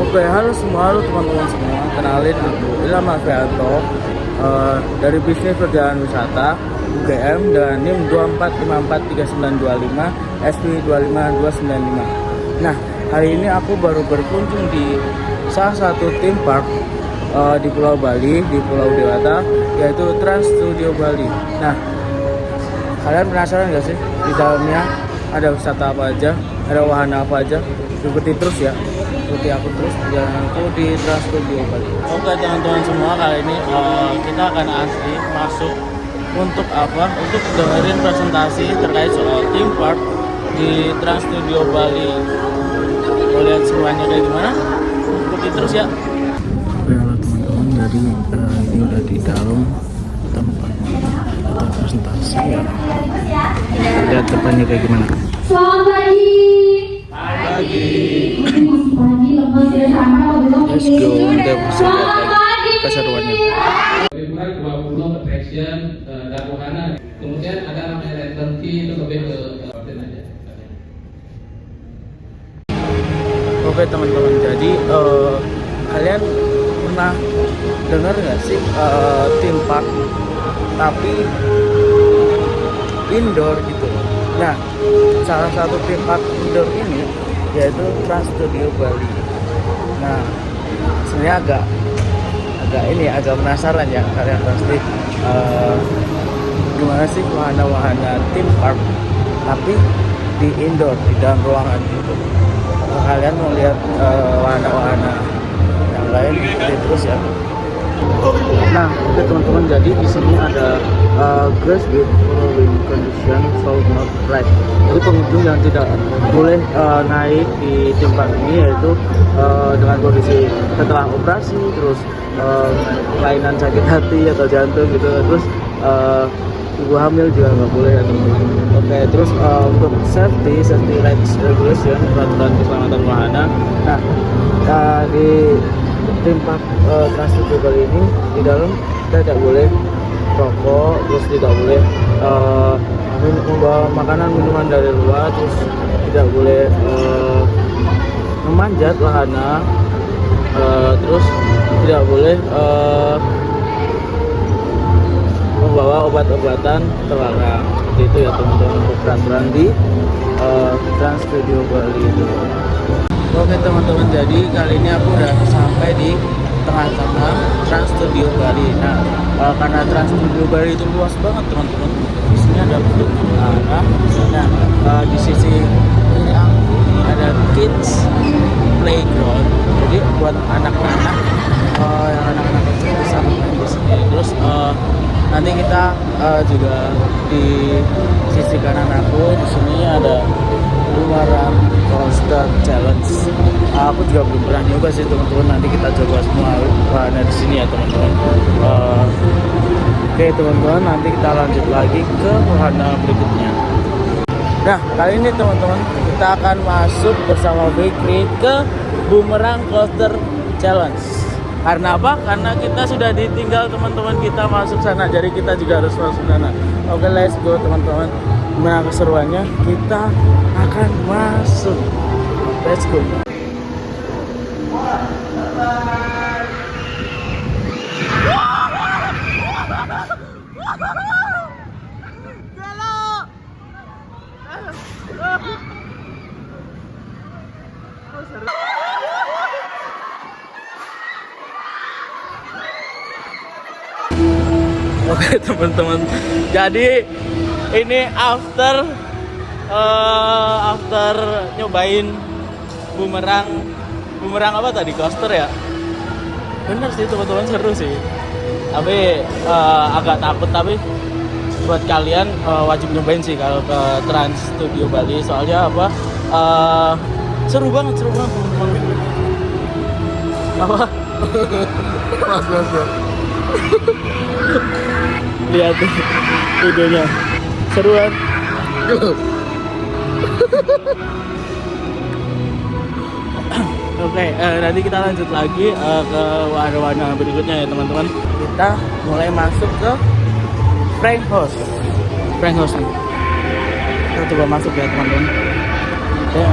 Oke, halo semua, halo teman-teman semua. Kenalin aku Ilham Alfianto dari Bisnis Perjalanan Wisata UGM dengan NIM 24543925 SP25295. Nah, hari ini aku baru berkunjung di salah satu theme park di Pulau Bali, di Pulau Dewata, yaitu Trans Studio Bali. Nah, kalian penasaran gak sih di dalamnya ada wisata apa aja, ada wahana apa aja? Ikuti terus ya, ikuti aku terus perjalananku di Trans Studio Bali. Oke teman-teman semua, kali ini kita akan antri masuk untuk apa? Untuk dengerin presentasi terkait soal theme park di Trans Studio Bali. Mau lihat semuanya kayak gimana? Ikuti terus ya. Oke teman-teman, jadi ini udah di dalam tempat atau presentasi ya. Lihat depannya kayak gimana. Selamat pagi. Pagi. Pagi lemas tidak sama belum. Let's go, kita bisa lihat lagi keseruannya. Liburan 20 attraction dan wahana. Kemudian ada namanya lantern key, itu lebih ke Garden aja. Oke teman-teman, jadi kalian pernah dengar nggak sih theme park tapi indoor gitu? Nah, salah satu theme park indoor ini yaitu Trans Studio Bali. Nah, sebenarnya agak penasaran ya kalian pasti gimana sih wahana-wahana theme park tapi di indoor, di dalam ruangan gitu. Kalian mau lihat wahana-wahana yang lain, ikuti terus ya. Nah, oke teman-teman, jadi di sini ada grass with following condition shall not ride. Jadi pengunjung yang tidak boleh naik di tempat ini yaitu dengan kondisi setelah operasi, terus kelainan sakit hati atau jantung gitu, terus ibu hamil juga nggak boleh ya teman-teman. Oke, terus untuk safety rights regulation, peraturan keselamatan wahana. Nah, di tempat Trans Studio Bali ini di dalam kita tidak boleh rokok, terus tidak boleh membawa makanan minuman dari luar, terus tidak boleh memanjat wahana, terus tidak boleh membawa obat-obatan terlarang. Seperti itu ya teman-teman, untuk peraturan di Trans Studio Bali itu. Oke teman-teman, jadi kali ini aku udah sampai di tengah-tengah Trans Studio Bali. Nah, karena Trans Studio Bali itu luas banget teman-teman, di sini ada bentuk arah. Nah, di sisi kiri aku ini ada kids playground. Jadi buat anak-anak, yang anak-anak kecil bisa main di sini. Terus nanti kita juga di sisi kanan aku di sini ada Boomerang Coaster Challenge. Aku juga belum pernah nyoba sih teman-teman. Nanti kita coba semua wahana di sini ya teman-teman. Oke teman-teman, nanti kita lanjut lagi ke wahana berikutnya. Nah, kali ini teman-teman kita akan masuk bersama Fikri ke Boomerang Coaster Challenge. Karena apa? Karena kita sudah ditinggal teman-teman kita masuk sana, jadi kita juga harus masuk sana. Oke, let's go teman-teman. Gimana keseruannya? Kita akan masuk. Let's go. Oke teman-teman, jadi ini after nyobain boomerang apa tadi, coaster ya. Bener sih teman-teman, seru sih. Tapi agak takut, tapi buat kalian wajib nyobain sih kalau ke Trans Studio Bali. Soalnya apa? Seru banget teman-teman. Apa? Mas. Lihat tuh videonya, seruan. Oke, nanti kita lanjut lagi ke wahana-wahana berikutnya ya teman-teman. Kita mulai masuk ke Frank House nih. Kita coba masuk ya teman-teman. Ayo.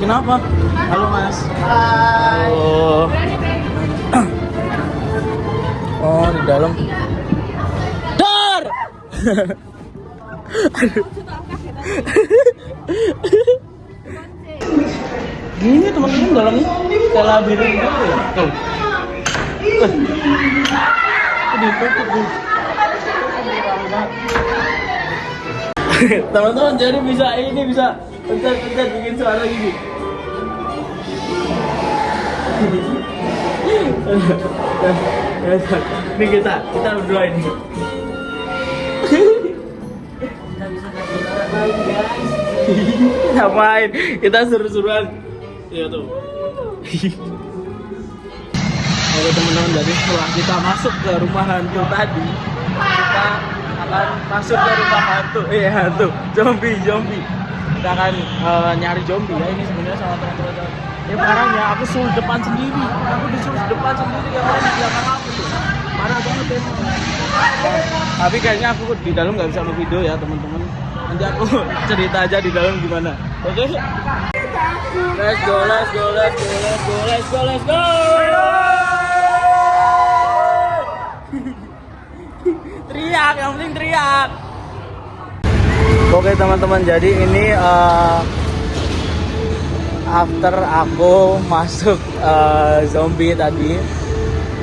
kenapa? Halo Mas. Halo. Oh, di dalam. Dar. Gini teman-teman dalamnya kayak labirin gitu ya. Tuh. Ditutup tuh. Teman-teman jadi bisa pencet bikin suara gini. Ini kita berdua ini. Ngapain? Kita seru-seruan. Iya tuh. Oke teman-teman, jadi setelah kita masuk ke rumah hantu tadi, kita akan masuk ke rumah hantu, zombie. Kita akan nyari zombie ya. Ini sebenarnya sama teman-teman. Parahnya aku suruh depan sendiri. Aku disuruh depan sendiri, yang lain di belakang aku tuh. Parah banget ya. Tapi kayaknya aku di dalam nggak bisa nge-video ya teman-teman. Nanti aku cerita aja di dalam gimana. Oke? Let's go. Teriak, yang penting teriak. Oke teman-teman, jadi ini after aku masuk zombie tadi,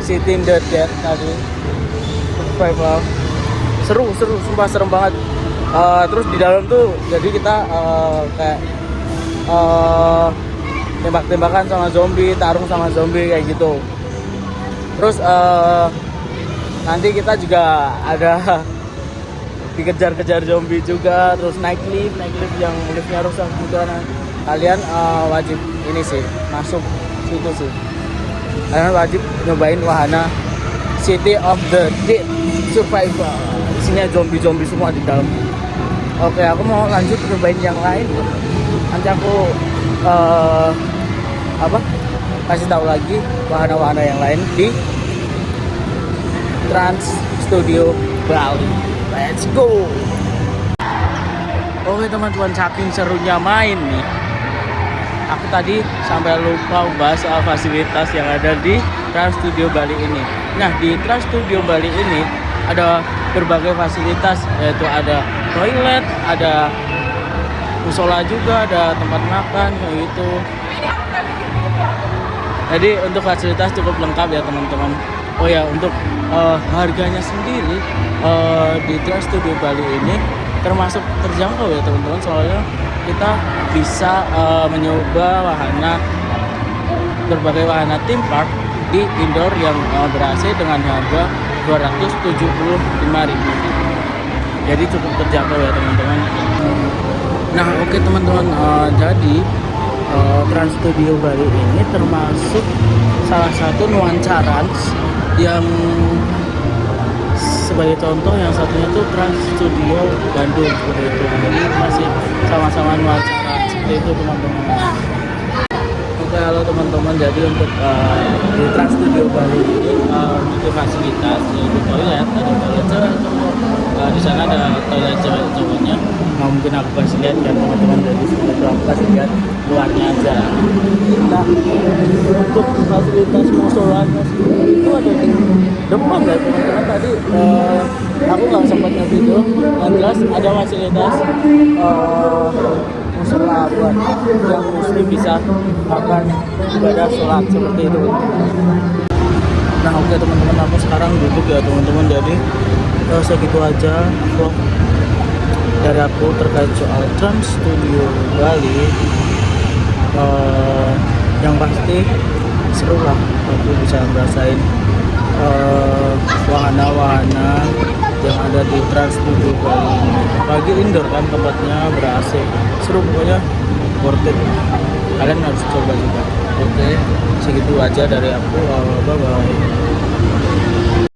sitting the dead tadi, survival, seru, sumpah serem banget. Terus di dalam tuh, jadi kita kayak tembak-tembakan sama zombie, tarung sama zombie kayak gitu. Terus nanti kita juga ada dikejar-kejar zombie juga, terus naik lift yang liftnya rusak juga. Kalian wajib ini sih masuk situ sih. Kalian wajib nyobain wahana City of the Dead Survival. Isinya zombie semua di dalam. Oke, aku mau lanjut nyobain yang lain. Nanti aku kasih tahu lagi wahana-wahana yang lain di Trans Studio Bali. Let's go. Oke teman-teman, saking serunya main nih, aku tadi sampai lupa bahas fasilitas yang ada di Trans Studio Bali ini. Nah, di Trans Studio Bali ini ada berbagai fasilitas, yaitu ada toilet, ada musola juga, ada tempat makan kayak gitu. Jadi untuk fasilitas cukup lengkap ya teman-teman. Oh ya, untuk harganya sendiri di Trans Studio Bali ini termasuk terjangkau ya teman-teman, soalnya kita bisa mencoba berbagai wahana theme park di indoor yang ber-AC dengan harga 275.000. Jadi cukup terjangkau ya teman-teman. Nah oke teman-teman, jadi Trans Studio Bali ini termasuk salah satu nuansa Rans yang sebagai contoh, yang satunya itu Trans Studio Bandung seperti itu. Jadi masih sama-sama nuansa Rans seperti itu teman-teman. Oke, halo teman-teman, jadi untuk di Trans Studio Bali ini memiliki fasilitas yaitu toilet, ada toilet cewek cowok. Di sana ada toilet cewek cowoknya. Nah, mungkin aku kasih lihat kan teman-teman, dari situ aku kasih lihat luarnya aja. Nah, untuk fasilitas musolanya itu ada di depan ya teman-teman. Tadi aku nggak sempat nge-video, yang jelas ada fasilitas musola buat yang muslim bisa makan ibadah sholat seperti itu. Nah oke teman-teman, aku sekarang duduk ya teman-teman. Jadi segitu aja vlog dari aku terkait soal Trans Studio Bali. Yang pasti seru lah, aku bisa ngerasain wahana-wahana yang ada di Trans Studio Bali ini. Apalagi indoor kan, tempatnya ber-AC, seru pokoknya, worth it. Kalian harus coba juga. Oke, segitu aja dari aku. Bye bye.